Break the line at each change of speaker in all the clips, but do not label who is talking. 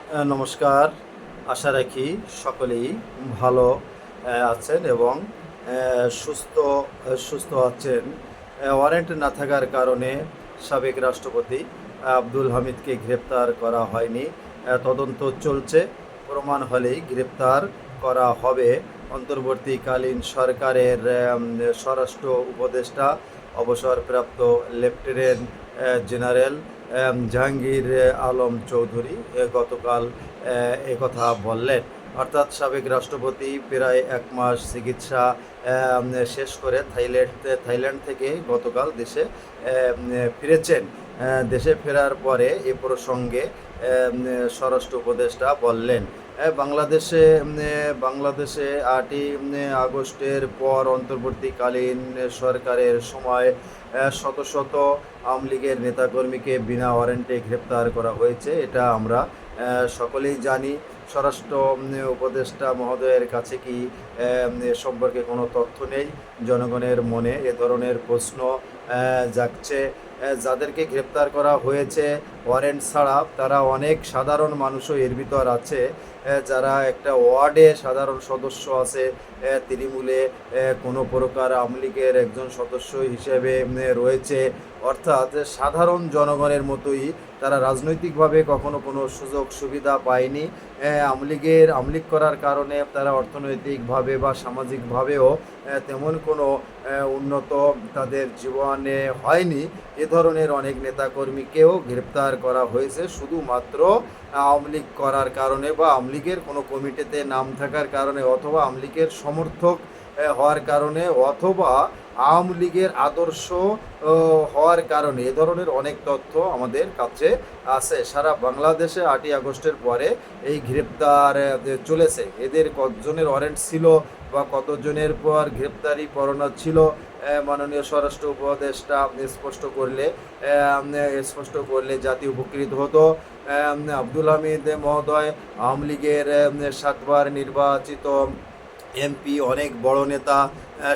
নমস্কার। আশা রাখি সকলেই ভালো আছেন এবং সুস্থ সুস্থ আছেন। ওয়ারেন্ট না থাকার কারণে সাবেক রাষ্ট্রপতি আব্দুল হামিদকে গ্রেপ্তার করা হয়নি। তদন্ত চলছে, প্রমাণ হলেই গ্রেপ্তার করা হবে। অন্তর্বর্তীকালীন সরকারের স্বরাষ্ট্র উপদেষ্টা অবসরপ্রাপ্ত লেফটেন্যান্ট জেনারেল জাহাঙ্গীর আলম চৌধুরী গতকাল একথা বললেন। অর্থাৎ সাবেক রাষ্ট্রপতি প্রায় 1 মাস চিকিৎসা শেষ করে থাইল্যান্ড থেকে গতকাল দেশে ফিরেছেন। দেশে ফেরার পরে এ প্রসঙ্গে স্বরাষ্ট্র উপদেষ্টা বললেন, বাংলাদেশে 8ই আগস্টের পর অন্তর্বর্তীকালীন সরকারের সময় শত শত আওয়ামী লীগের নেতাকর্মীকে বিনা ওয়ারেন্টে গ্রেপ্তার করা হয়েছে। এটা আমরা সকলেই জানি। স্বরাষ্ট্র উপদেষ্টা মহোদয়ের কাছে কি এ সম্পর্কে কোনো তথ্য নেই? জনগণের মনে এ ধরনের প্রশ্ন জাগছে। যাদেরকে গ্রেপ্তার করা হয়েছে ওয়ারেন্ট ছাড়া, তারা অনেক সাধারণ মানুষও এর ভিতর আছে, যারা একটা ওয়ার্ডে সাধারণ সদস্য আছে, তৃণমূলে কোনো প্রকার আওয়ামী লীগের একজন সদস্য হিসেবে রয়েছে। অর্থাৎ সাধারণ জনগণের মতোই তারা রাজনৈতিকভাবে কখনো কোনো সুযোগ সুবিধা পায়নি। আওয়ামী লীগ করার কারণে তারা অর্থনৈতিকভাবে বা সামাজিকভাবেও তেমন কোনো উন্নত তাদের জীবনে হয়নি। এ ধরনের অনেক নেতাকর্মীকেও গ্রেপ্তার করা হয়েছে শুধুমাত্র আওয়ামী লীগ করার কারণে বা আওয়ামী লীগের কোনো কমিটিতে নাম থাকার কারণে, অথবা আওয়ামী লীগের সমর্থক হওয়ার কারণে, অথবা আওয়ামী লীগের আদর্শ হওয়ার কারণে। এ ধরনের অনেক তথ্য আমাদের কাছে আছে। সারা বাংলাদেশে 8ই আগস্টের পরে এই গ্রেপ্তার চলেছে। এদের কতজনের ওয়ারেন্ট ছিল বা কতজনের পর গ্রেপ্তারি পরোয়ানা ছিল, মাননীয় স্বরাষ্ট্র উপদেষ্টা স্পষ্ট করলে জাতি উপকৃত হতো। আব্দুল হামিদ মহোদয় আওয়ামী লীগের 7বার নির্বাচিত এমপি, অনেক বড় নেতা,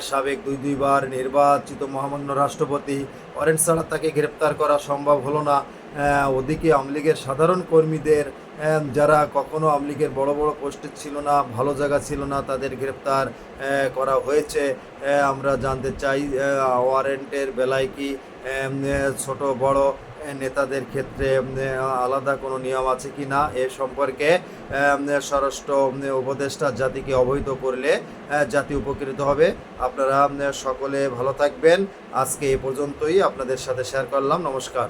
সাবেক দুইবার নির্বাচিত মহামান্য রাষ্ট্রপতি। ওয়ারেন্ট ছাড়া তাকে গ্রেপ্তার করা সম্ভব হলো না। ওদিকে আওয়ামী লীগের সাধারণ কর্মীদের, যারা কখনো আওয়ামী লীগের বড় বড় পোস্টে ছিল না, ভালো জায়গা ছিল না, তাদের গ্রেপ্তার করা হয়েছে। আমরা জানতে চাই ওয়ারেন্টের বেলায় কি ছোট বড় নেতাদের ক্ষেত্রে আলাদা কোনো নিয়ম আছে কি না, এ সম্পর্কে স্বরাষ্ট্র উপদেষ্টা জাতিকে অবহিত করলে জাতি উপকৃত হবে। আপনারা সকলে ভালো থাকবেন। আজকে এ পর্যন্তই আপনাদের সাথে শেয়ার করলাম। নমস্কার।